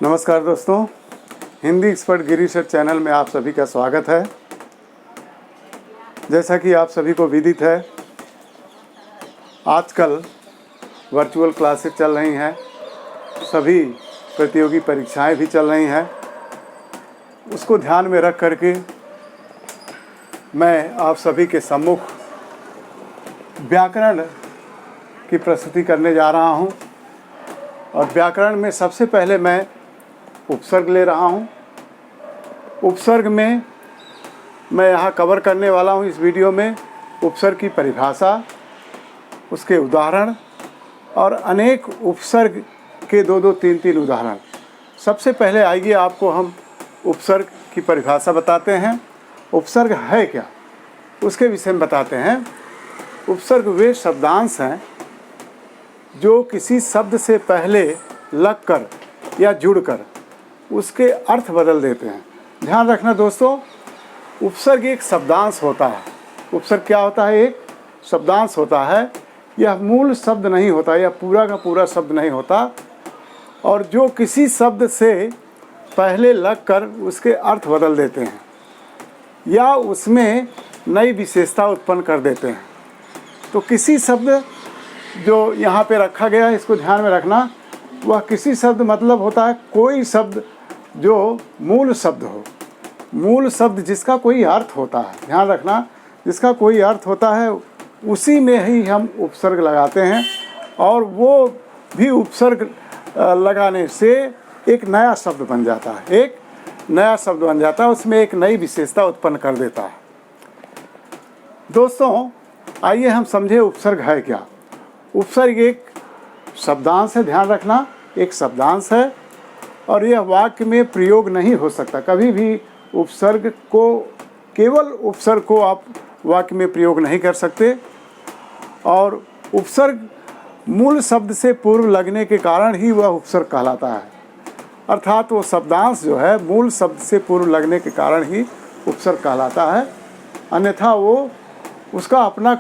नमस्कार दोस्तों, हिंदी एक्सपर्ट गिरी sir channel में आप सभी का स्वागत है। जैसा कि आप सभी को विदित है, आजकल वर्चुअल क्लासेस चल रही हैं, सभी प्रतियोगी परीक्षाएं भी चल रही हैं। उसको ध्यान में रख करके मैं आप सभी के सम्मुख व्याकरण की प्रस्तुति करने जा रहा हूं। और व्याकरण में सबसे पहले मैं उपसर्ग ले रहा हूं। उपसर्ग में मैं यहाँ कवर करने वाला हूं इस वीडियो में उपसर्ग की परिभाषा, उसके उदाहरण और अनेक उपसर्ग के दो तीन उदाहरण। सबसे पहले आइए आपको हम उपसर्ग की परिभाषा बताते हैं। उपसर्ग है क्या, उसके विषय में बताते हैं। उपसर्ग वे शब्दांश हैं जो किसी शब्द से पहले लगकर या जुड़कर उसके अर्थ बदल देते हैं। ध्यान रखना दोस्तों, उपसर्ग एक शब्दांश होता है। उपसर्ग क्या होता है? एक शब्दांश होता है। यह मूल शब्द नहीं होता, यह पूरा का पूरा शब्द नहीं होता, और जो किसी शब्द से पहले लगकर उसके अर्थ बदल देते हैं या उसमें नई विशेषता उत्पन्न कर देते हैं। तो किसी शब्द जो यहाँ पे रखा गया है, इसको ध्यान में रखना। वह किसी शब्द मतलब होता है कोई शब्द जो मूल शब्द हो, मूल शब्द जिसका कोई अर्थ होता है। ध्यान रखना, जिसका कोई अर्थ होता है उसी में ही हम उपसर्ग लगाते हैं, और वो भी उपसर्ग लगाने से एक नया शब्द बन जाता है। एक नया शब्द बन जाता है, उसमें एक नई विशेषता उत्पन्न कर देता है। दोस्तों आइए हम समझे उपसर्ग है क्या। उपसर्ग एक शब्दांश है, ध्यान रखना, एक शब्दांश है, और यह वाक्य में प्रयोग नहीं हो सकता। कभी भी उपसर्ग को, केवल उपसर्ग को आप वाक्य में प्रयोग नहीं कर सकते। और उपसर्ग मूल शब्द से पूर्व लगने के कारण ही वह उपसर्ग कहलाता है। अर्थात वो शब्दांश जो है मूल शब्द से पूर्व लगने के कारण ही उपसर्ग कहलाता है, अन्यथा वो उसका अपना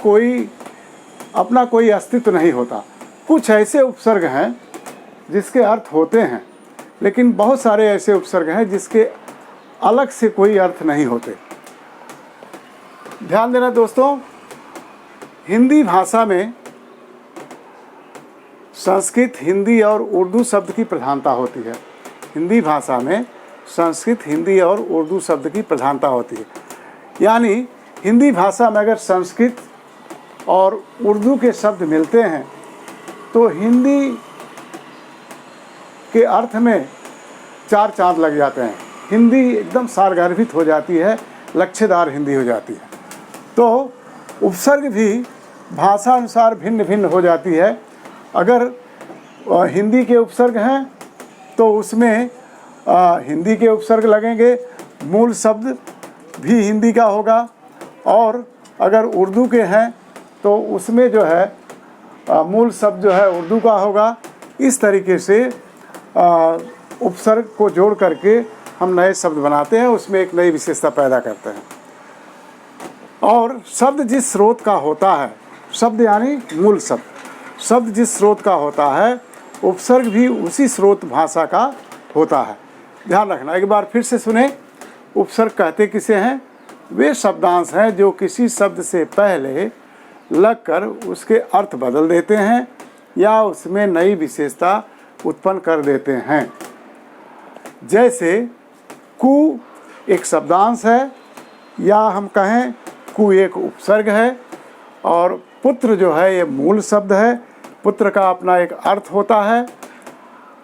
कोई अस्तित्व नहीं होता। कुछ ऐसे उपसर्ग हैं जिसके अर्थ होते हैं, लेकिन बहुत सारे ऐसे उपसर्ग हैं जिसके अलग से कोई अर्थ नहीं होते। ध्यान देना दोस्तों, हिंदी भाषा में संस्कृत, हिंदी और उर्दू शब्द की प्रधानता होती है। हिंदी भाषा में संस्कृत, हिंदी और उर्दू शब्द की प्रधानता होती है। यानी हिंदी भाषा में अगर संस्कृत और उर्दू के शब्द मिलते हैं तो हिंदी के अर्थ में चार चांद लग जाते हैं। हिंदी एकदम सारगर्भित हो जाती है, लक्ष्यदार हिंदी हो जाती है। तो उपसर्ग भी भाषा अनुसार भिन्न भिन्न हो जाती है। अगर हिंदी के उपसर्ग हैं तो उसमें हिंदी के उपसर्ग लगेंगे, मूल शब्द भी हिंदी का होगा। और अगर उर्दू के हैं तो उसमें जो है मूल शब्द जो है उर्दू का होगा। इस तरीके से उपसर्ग को जोड़ करके हम नए शब्द बनाते हैं, उसमें एक नई विशेषता पैदा करते हैं। और शब्द जिस स्रोत का होता है, शब्द यानी मूल शब्द, शब्द जिस स्रोत का होता है उपसर्ग भी उसी स्रोत भाषा का होता है। ध्यान रखना, एक बार फिर से सुने। उपसर्ग कहते किसे हैं? वे शब्दांश हैं जो किसी शब्द से पहले लगकर उसके अर्थ बदल देते हैं या उसमें नई विशेषता उत्पन्न कर देते हैं। जैसे कु एक शब्दांश है, या हम कहें कु एक उपसर्ग है, और पुत्र जो है ये मूल शब्द है। पुत्र का अपना एक अर्थ होता है,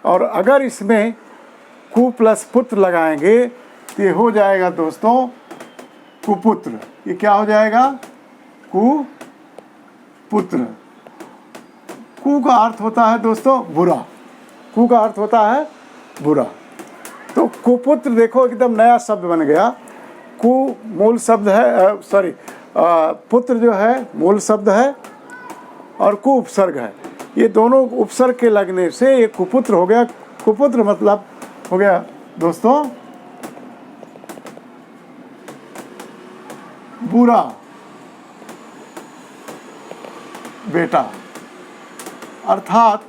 और अगर इसमें कु प्लस पुत्र लगाएंगे तो ये हो जाएगा दोस्तों कुपुत्र। ये क्या हो जाएगा? कुपुत्र। कु का अर्थ होता है दोस्तों बुरा। कु का अर्थ होता है बुरा। तो कुपुत्र देखो एकदम नया शब्द बन गया। कु मूल शब्द है, पुत्र जो है मूल शब्द है और कु उपसर्ग है। ये दोनों उपसर्ग के लगने से ये कुपुत्र हो गया। कुपुत्र मतलब हो गया दोस्तों बुरा बेटा, अर्थात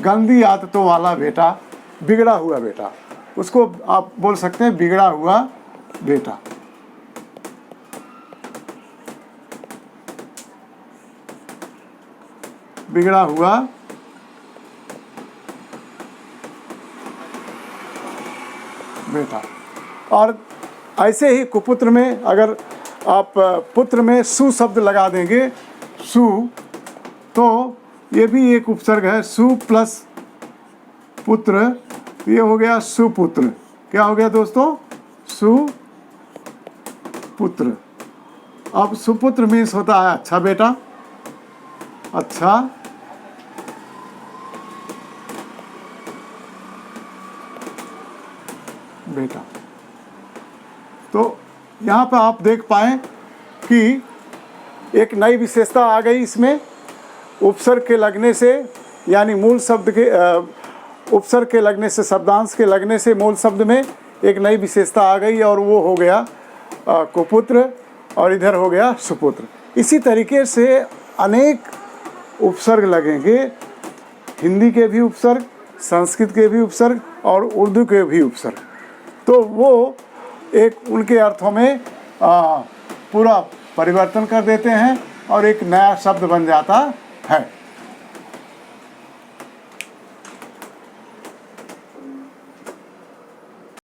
गंदी आदतों वाला बेटा बिगड़ा हुआ बेटा, उसको आप बोल सकते हैं बिगड़ा हुआ बेटा। बिगड़ा हुआ बेटा। और ऐसे ही कुपुत्र में अगर आप पुत्र में सु शब्द लगा देंगे, सु, तो ये भी एक उपसर्ग है, सु प्लस पुत्र, ये हो गया सुपुत्र। क्या हो गया दोस्तों? सुपुत्र। अब सुपुत्र मीन्स होता है अच्छा बेटा, अच्छा बेटा। तो यहाँ पर आप देख पाएँ कि एक नई विशेषता आ गई इसमें, उपसर्ग के लगने से, यानी मूल शब्द के उपसर्ग के लगने से, शब्दांश के लगने से मूल शब्द में एक नई विशेषता आ गई, और वो हो गया कुपुत्र, और इधर हो गया सुपुत्र। इसी तरीके से अनेक उपसर्ग लगेंगे, हिंदी के भी उपसर्ग, संस्कृत के भी उपसर्ग और उर्दू के भी उपसर्ग। तो वो एक उनके अर्थों में पूरा परिवर्तन कर देते हैं और एक नया शब्द बन जाता है।